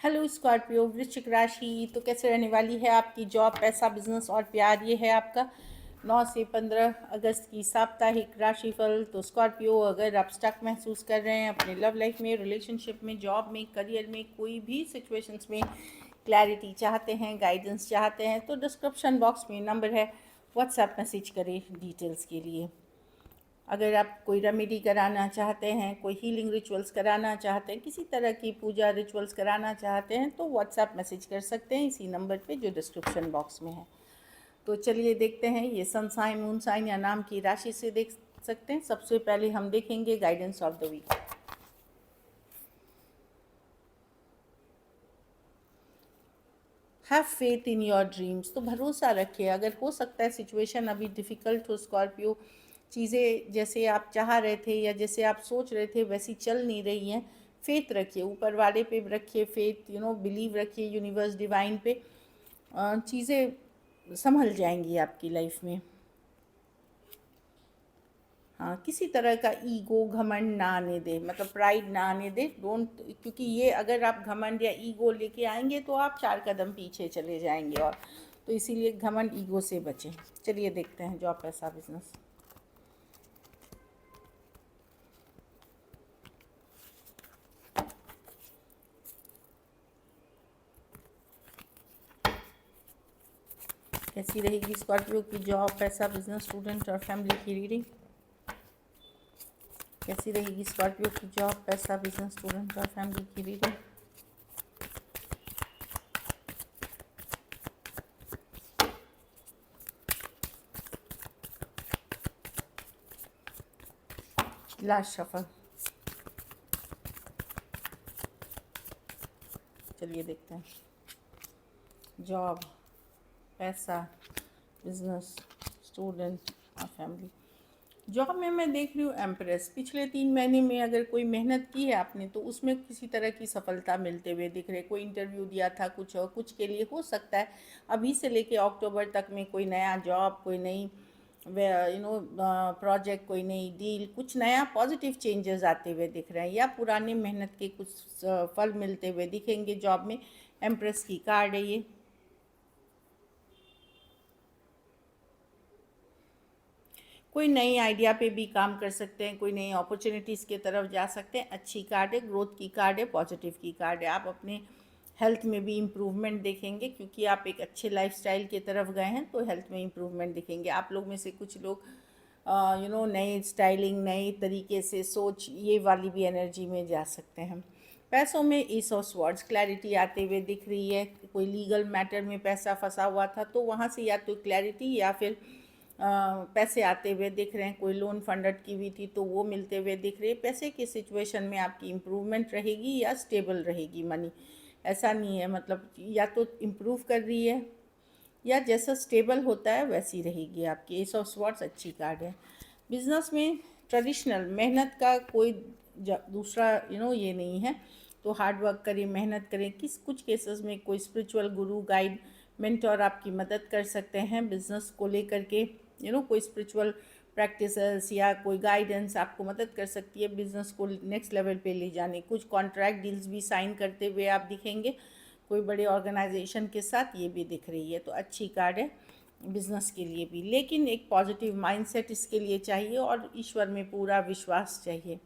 Hello Scorpio वृश्चिक राशि। तो कैसे रहने वाली है आपकी जॉब, पैसा, बिजनेस और प्यार। ये है आपका 9 से 15 अगस्त की साप्ताहिक राशिफल। तो स्कॉर्पियो, अगर आप स्टक महसूस कर रहे हैं अपने लव लाइफ में, रिलेशनशिप में, जॉब में, करियर में, कोई भी सिचुएशंस में क्लैरिटी चाहते हैं, गाइडेंस चाहते हैं, तो डिस्क्रिप्शन बॉक्स में नंबर है, व्हाट्सएप मैसेज करें डिटेल्स के लिए। अगर आप कोई रेमेडी कराना चाहते हैं, कोई हीलिंग रिचुअल्स कराना चाहते हैं, किसी तरह की पूजा रिचुअल्स कराना चाहते हैं, तो व्हाट्सएप मैसेज कर सकते हैं इसी नंबर पे जो डिस्क्रिप्शन बॉक्स में है। तो चलिए देखते हैं, ये सन साइन, मून साइन या नाम की राशि से देख सकते हैं। सबसे पहले हम देखेंगे guidance of the week. Have faith in your dreams. तो भरोसा रखिए। अगर हो सकता है सिचुएशन अभी डिफ़िकल्ट हो स्कॉर्पियो, चीज़ें जैसे आप चाह रहे थे या जैसे आप सोच रहे थे वैसी चल नहीं रही हैं, फेथ रखिए, ऊपर वाले पे रखिए फेथ, बिलीव रखिए यूनिवर्स, डिवाइन पे। चीज़ें संभल जाएंगी आपकी लाइफ में। हाँ, किसी तरह का ईगो, घमंड ना आने दे, मतलब प्राइड ना आने दे, डोंट, क्योंकि ये अगर आप घमंड या ईगो लेके आएंगे तो आप 4 कदम पीछे चले जाएंगे। और तो इसीलिए घमंड, ईगो से बचें। चलिए देखते हैं जॉब, पैसा, बिजनेस। कैसी रहेगी स्कॉर्पियो की जॉब, पैसा, बिजनेस, स्टूडेंट और फैमिली की रीडिंग। कैसी रहेगी स्कॉर्पियो की जॉब, पैसा, बिजनेस, स्टूडेंट और फैमिली की रीडिंग। Last shuffle. चलिए देखते हैं जॉब, पैसा, बिजनेस, स्टूडेंट और फैमिली। जॉब में मैं देख रही हूँ एम्प्रेस। पिछले 3 महीने में अगर कोई मेहनत की है आपने तो उसमें किसी तरह की सफलता मिलते हुए दिख रहे। कोई इंटरव्यू दिया था कुछ और कुछ के लिए, हो सकता है अभी से लेके अक्टूबर तक में कोई नया जॉब, कोई नई प्रोजेक्ट, कोई नई डील, कुछ नया पॉजिटिव चेंजेस आते हुए दिख रहे हैं, या पुरानी मेहनत के कुछ फल मिलते हुए दिखेंगे जॉब में। एम्प्रेस की कार्ड है ये। कोई नई आइडिया पे भी काम कर सकते हैं, कोई नई अपॉर्चुनिटीज़ की तरफ जा सकते हैं। अच्छी कार्ड है, ग्रोथ की कार्ड है, पॉजिटिव की कार्ड है। आप अपने हेल्थ में भी इम्प्रूवमेंट देखेंगे, क्योंकि आप एक अच्छे लाइफस्टाइल की तरफ गए हैं तो हेल्थ में इम्प्रूवमेंट दिखेंगे। आप लोग में से कुछ लोग नए स्टाइलिंग, नए तरीके से सोच, ये वाली भी एनर्जी में जा सकते हैं। पैसों में ईस ऑफ स्वॉर्ड्स, क्लैरिटी आते हुए दिख रही है। कोई लीगल मैटर में पैसा फंसा हुआ था तो वहाँ से या तो क्लैरिटी या फिर पैसे आते हुए दिख रहे हैं। कोई लोन फंडेड की हुई थी तो वो मिलते हुए दिख रही है। पैसे की सिचुएशन में आपकी इम्प्रूवमेंट रहेगी या स्टेबल रहेगी मनी, ऐसा नहीं है, मतलब या तो इम्प्रूव कर रही है या जैसा स्टेबल होता है वैसी रहेगी आपकी। एस ऑफ स्वॉर्ड्स अच्छी कार्ड है। बिजनेस में ट्रेडिशनल मेहनत का कोई दूसरा ये नहीं है, तो हार्ड वर्क करें, मेहनत करें। कुछ केसेस में कोई स्पिरिचुअल गुरु, गाइड, मेंटोर आपकी मदद कर सकते हैं बिजनेस को लेकर के। कोई स्पिरिचुअल प्रैक्टिसेस या कोई गाइडेंस आपको मदद कर सकती है बिजनेस को नेक्स्ट लेवल पे ले जाने। कुछ कॉन्ट्रैक्ट डील्स भी साइन करते हुए आप दिखेंगे कोई बड़े ऑर्गेनाइजेशन के साथ, ये भी दिख रही है। तो अच्छी कार्ड है बिजनेस के लिए भी, लेकिन एक पॉजिटिव माइंडसेट इसके लिए चाहिए और ईश्वर में पूरा विश्वास चाहिए।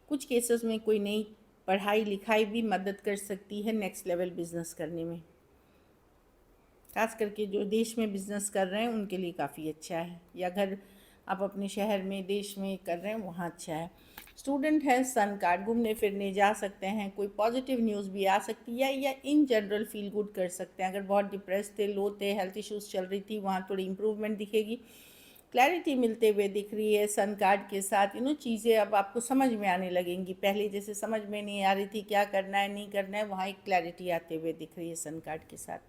कुछ केसेस में कोई नई पढ़ाई लिखाई भी मदद कर सकती है नेक्स्ट लेवल बिजनेस करने में। खास करके जो देश में बिजनेस कर रहे हैं उनके लिए काफ़ी अच्छा है, या अगर आप अपने शहर में, देश में कर रहे हैं वहाँ अच्छा है। स्टूडेंट है, सन कार्ड, घूमने फिरने जा सकते हैं, कोई पॉजिटिव न्यूज़ भी आ सकती है, या इन जनरल फील गुड कर सकते हैं। अगर बहुत डिप्रेस थे, लो थे, हेल्थ इश्यूज़ चल रही थी, वहाँ थोड़ी इंप्रूवमेंट दिखेगी, क्लैरिटी मिलते हुए दिख रही है सन कार्ड के साथ। चीज़ें अब आपको समझ में आने लगेंगी, पहले जैसे समझ में नहीं आ रही थी क्या करना है नहीं करना है, वहाँ एक क्लैरिटी आते हुए दिख रही है सन कार्ड के साथ।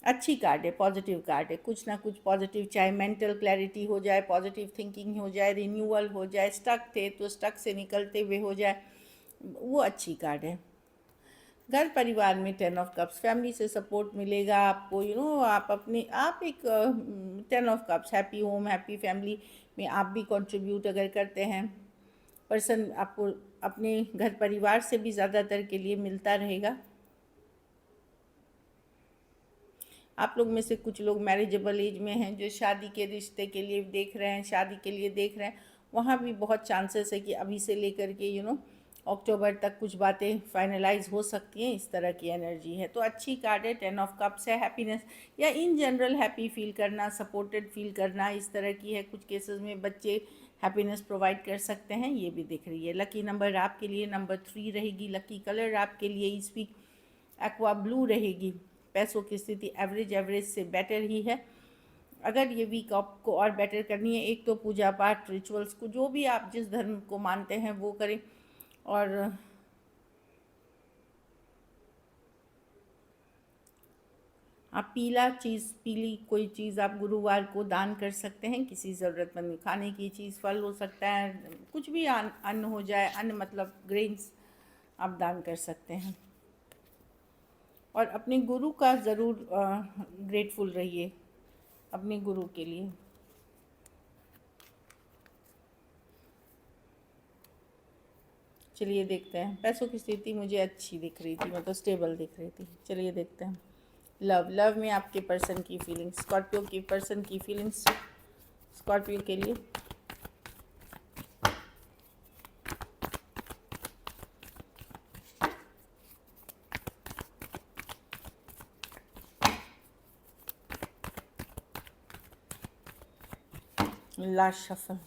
अच्छी कार्ड है, पॉजिटिव कार्ड है। कुछ ना कुछ पॉजिटिव, चाहे मेंटल क्लैरिटी हो जाए, पॉजिटिव थिंकिंग हो जाए, रिन्यूअल हो जाए, स्टक थे तो स्टक से निकलते हुए हो जाए, वो अच्छी कार्ड है। घर परिवार में 10 ऑफ कप्स, फैमिली से सपोर्ट मिलेगा आपको, आप अपने आप एक 10 of cups, happy home happy family में आप भी कंट्रीब्यूट अगर करते हैं, पर्सन आपको अपने घर परिवार से भी ज़्यादातर के लिए मिलता रहेगा। आप लोग में से कुछ लोग मैरिजेबल एज में हैं, जो शादी के रिश्ते के लिए देख रहे हैं, शादी के लिए देख रहे हैं, वहाँ भी बहुत चांसेस है कि अभी से लेकर के अक्टूबर तक कुछ बातें फाइनलाइज हो सकती हैं। इस तरह की एनर्जी है, तो अच्छी कार्ड है। 10 ऑफ कप्स है, हैप्पीनेस या इन जनरल हैप्पी फील करना, सपोर्टेड फील करना, इस तरह की है। कुछ केसेस में बच्चे हैप्पीनेस प्रोवाइड कर सकते हैं, ये भी दिख रही है। लकी नंबर आपके लिए नंबर 3 रहेगी। लकी कलर आपके लिए इस वीक एक्वा ब्लू रहेगी। पैसों की स्थिति एवरेज से बेटर ही है। अगर ये वीक आपको और बेटर करनी है, एक तो पूजा पाठ रिचुअल्स को, जो भी आप जिस धर्म को मानते हैं वो करें, और आप पीली कोई चीज़ आप गुरुवार को दान कर सकते हैं, किसी ज़रूरतमंद खाने की चीज़, फल हो सकता है, कुछ भी अन्न हो जाए, अन्न मतलब ग्रेन्स आप दान कर सकते हैं। और अपने गुरु का ज़रूर ग्रेटफुल रहिए अपने गुरु के लिए। चलिए देखते हैं। पैसों की स्थिति मुझे अच्छी दिख रही थी, मतलब स्टेबल दिख रही थी। चलिए देखते हैं। लव में आपके पर्सन की फीलिंग्स, स्कॉर्पियो की पर्सन की फीलिंग्स स्कॉर्पियो के लिए। Last shuffle,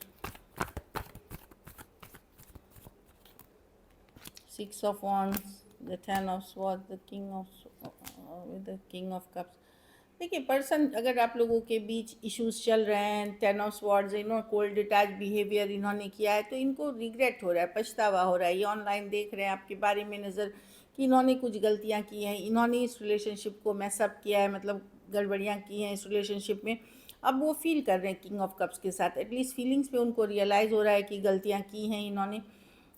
6 of wands, the 10 of swords, the king of cups। देखिए, पर्सन अगर आप लोगों के बीच इश्यूज चल रहे हैं, 10 of swords, cold detach behaviour इन्होंने किया है, तो इनको रिग्रेट हो रहा है, पछतावा हो रहा है। ये ऑनलाइन देख रहे हैं आपके बारे में नज़र कि इन्होंने कुछ गलतियां की हैं, इन्होंने इस रिलेशनशिप को मैसअप किया है, मतलब गड़बड़ियाँ की हैं इस रिलेशनशिप में। अब वो फील कर रहे हैं किंग ऑफ कप्स के साथ, एटलीस्ट फीलिंग्स पे उनको रियलाइज़ हो रहा है कि गलतियाँ की हैं इन्होंने।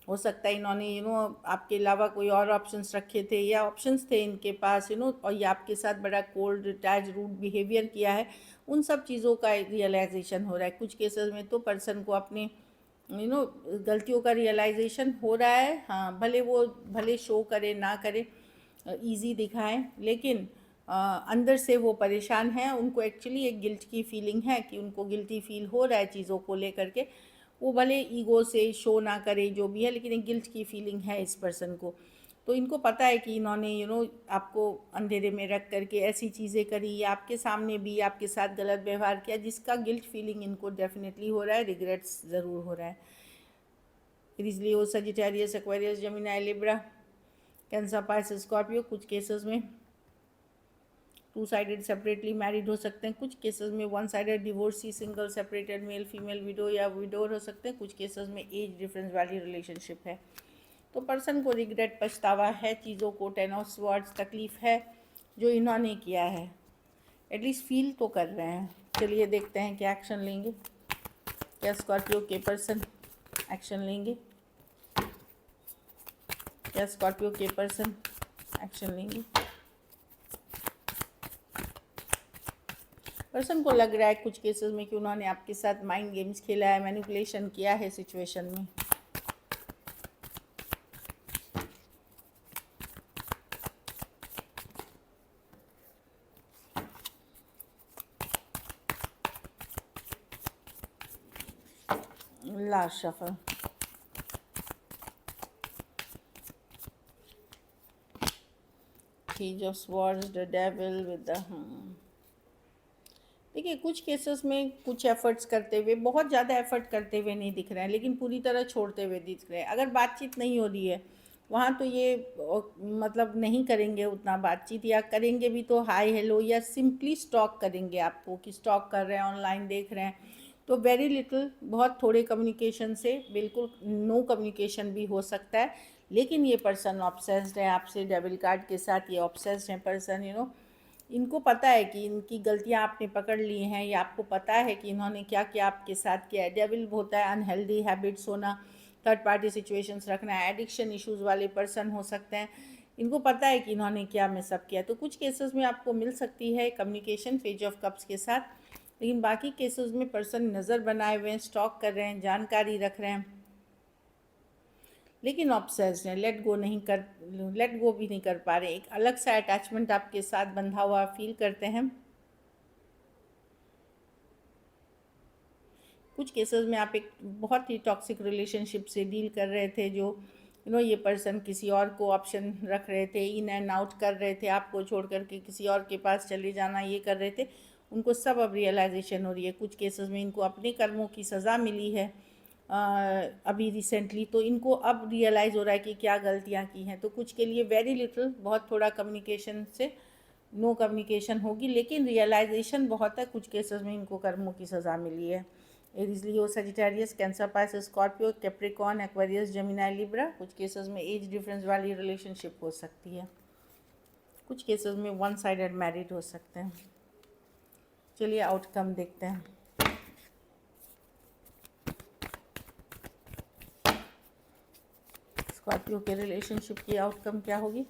हो सकता है इन्होंने आपके अलावा कोई और ऑप्शंस रखे थे, या ऑप्शंस थे इनके पास, और ये आपके साथ बड़ा कोल्ड डिटैच रूड बिहेवियर किया है। उन सब चीज़ों का रियलाइजेशन हो रहा है। कुछ केसेस में तो पर्सन को अपने गलतियों का रियलाइजेशन हो रहा है। हाँ, भले शो करे ना करे, ईजी दिखाएं, लेकिन अंदर से वो परेशान हैं। उनको एक्चुअली एक गिल्ट की फीलिंग है कि उनको गिल्टी फील हो रहा है चीज़ों को लेकर के। वो भले ईगो से शो ना करे जो भी है, लेकिन एक गिल्ट की फीलिंग है इस पर्सन को। तो इनको पता है कि इन्होंने आपको अंधेरे में रख करके ऐसी चीज़ें करी, या आपके सामने भी आपके साथ गलत व्यवहार किया, जिसका गिल्ट फीलिंग इनको डेफिनेटली हो रहा है, रिग्रेट्स ज़रूर हो रहा है। इसलिए वो Sagittarius, Aquarius, Gemini, Libra, Cancer, Pisces, Scorpio, कुछ केसेस में 2 साइडेड सेपरेटली मैरिड हो सकते हैं, कुछ केसेस में 1 sided divorcee, single, separated, male female, window या विडोर हो सकते हैं। कुछ केसेस में एज डिफरेंस वाली रिलेशनशिप है। तो पर्सन को रिग्रेट, पछतावा है चीज़ों को, 10 ऑफ स्वॉर्ड्स, तकलीफ़ है जो इन्होंने किया है, एटलीस्ट फील तो कर रहे हैं। चलिए देखते हैं क्या एक्शन लेंगे, क्या स्कॉर्पियो के पर्सन एक्शन लेंगे, क्या स्कॉर्पियो के पर्सन एक्शन लेंगे। पर्सन को लग रहा है कुछ केसेस में कि उन्होंने आपके साथ माइंड गेम्स खेला है, मैनिपुलेशन किया है सिचुएशन में। Last shuffle, page of swords, the devil with the देखिए, कुछ केसेस में कुछ एफर्ट्स करते हुए, बहुत ज़्यादा एफर्ट करते हुए नहीं दिख रहे हैं, लेकिन पूरी तरह छोड़ते हुए दिख रहे हैं। अगर बातचीत नहीं हो रही है वहाँ, तो ये मतलब नहीं करेंगे उतना बातचीत, या करेंगे भी तो हाय हेलो या सिंपली स्टॉक करेंगे आपको, कि स्टॉक कर रहे हैं, ऑनलाइन देख रहे हैं, तो वेरी लिटिल, बहुत थोड़े कम्युनिकेशन से, बिल्कुल नो कम्युनिकेशन भी हो सकता है। लेकिन ये पर्सन ऑब्सेस्ड है आपसे, डेविल कार्ड के साथ ये ऑब्सेस्ड है पर्सन। इनको पता है कि इनकी गलतियां आपने पकड़ ली हैं, या आपको पता है कि इन्होंने क्या क्या आपके साथ किया है। डेविल होता है अनहेल्दी हैबिट्स होना, थर्ड पार्टी सिचुएशंस रखना, एडिक्शन इश्यूज़ वाले पर्सन हो सकते हैं। इनको पता है कि इन्होंने क्या मिसअप किया। तो कुछ केसेस में आपको मिल सकती है कम्युनिकेशन पेज ऑफ कप्स के साथ, लेकिन बाकी केसेस में पर्सन नज़र बनाए हुए हैं, स्टॉक कर रहे हैं, जानकारी रख रहे हैं, लेकिन ऑब्सेस्ड हैं, लेट गो भी नहीं कर पा रहे। एक अलग सा अटैचमेंट आपके साथ बंधा हुआ फील करते हैं। कुछ केसेस में आप एक बहुत ही टॉक्सिक रिलेशनशिप से डील कर रहे थे, जो ये पर्सन किसी और को ऑप्शन रख रहे थे, इन एंड आउट कर रहे थे, आपको छोड़ करके किसी और के पास चले जाना ये कर रहे थे। उनको सब अब रियलाइजेशन हो रही है। कुछ केसेस में इनको अपने कर्मों की सज़ा मिली है अभी रिसेंटली, तो इनको अब रियलाइज़ हो रहा है कि क्या गलतियाँ की हैं। तो कुछ के लिए वेरी लिटिल, बहुत थोड़ा कम्युनिकेशन से नो कम्युनिकेशन होगी, लेकिन रियलाइजेशन बहुत है। कुछ केसेस में इनको कर्मों की सज़ा मिली है। Aries, Leo, Sagittarius, Cancer, Pisces, Scorpio, Capricorn, Aquarius, Gemini, Libra. कुछ केसेस में एज डिफरेंस वाली रिलेशनशिप हो सकती है। कुछ केसेस में वन साइडेड मैरिड हो सकते हैं। चलिए आउटकम देखते हैं। स्कॉर्पियो के रिलेशनशिप की आउटकम क्या होगी?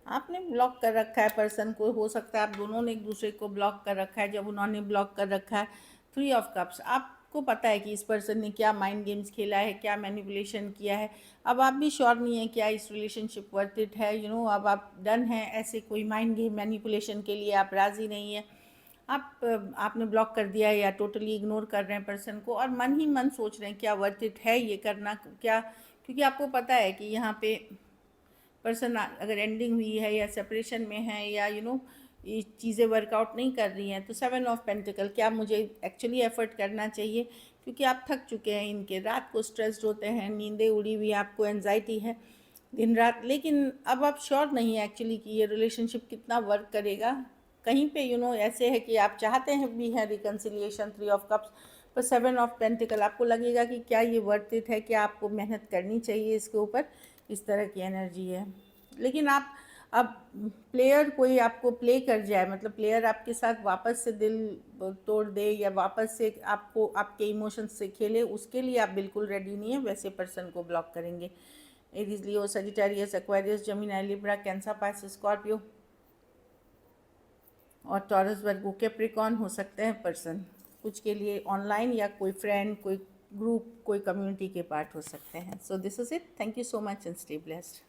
आपने ब्लॉक कर रखा है पर्सन को, हो सकता है आप दोनों ने एक दूसरे को ब्लॉक कर रखा है। जब उन्होंने ब्लॉक कर रखा है, 3 ऑफ कप्स, आपको पता है कि इस पर्सन ने क्या माइंड गेम्स खेला है, क्या मैनिपुलेशन किया है। अब आप भी श्योर नहीं है क्या इस रिलेशनशिप वर्थ इट है। अब आप डन हैं, ऐसे कोई माइंड गेम मैनिपुलेशन के लिए आप राज़ी नहीं है। आपने ब्लॉक कर दिया है या टोटली इग्नोर कर रहे हैं पर्सन को, और मन ही मन सोच रहे हैं क्या वर्थ इट है ये करना, क्या, क्योंकि आपको पता है कि यहाँ पे पर्सन अगर एंडिंग हुई है या सेपरेशन में है या ये चीज़ें वर्कआउट नहीं कर रही हैं, तो 7 ऑफ पेंटिकल, क्या मुझे एक्चुअली एफर्ट करना चाहिए, क्योंकि आप थक चुके हैं इनके, रात को स्ट्रेस्ड होते हैं, नींदें उड़ी हुई, आपको एनजाइटी है दिन रात, लेकिन अब आप श्योर नहीं है एक्चुअली कि ये रिलेशनशिप कितना वर्क करेगा। कहीं पे ऐसे है कि आप चाहते हैं भी है रिकन्सिलिएशन, 3 ऑफ कप्स, पर 7 ऑफ पेंटिकल, आपको लगेगा कि क्या ये वर्थ इट है, क्या आपको मेहनत करनी चाहिए इसके ऊपर, इस तरह की एनर्जी है। लेकिन आप अब प्लेयर कोई आपको प्ले कर जाए, मतलब प्लेयर आपके साथ वापस से दिल तोड़ दे या वापस से आपको आपके इमोशंस से खेले, उसके लिए आप बिल्कुल रेडी नहीं है, वैसे पर्सन को ब्लॉक करेंगे। Aries, Leo, Sagittarius, Aquarius, Gemini, Libra, Cancer, Pisces, Scorpio और टॉरस, वर्गो, कैप्रिकॉर्न हो सकते हैं पर्सन। कुछ के लिए ऑनलाइन या कोई फ्रेंड, कोई ग्रुप, कोई कम्युनिटी के पार्ट हो सकते हैं। So this is it. Thank you so much and stay blessed.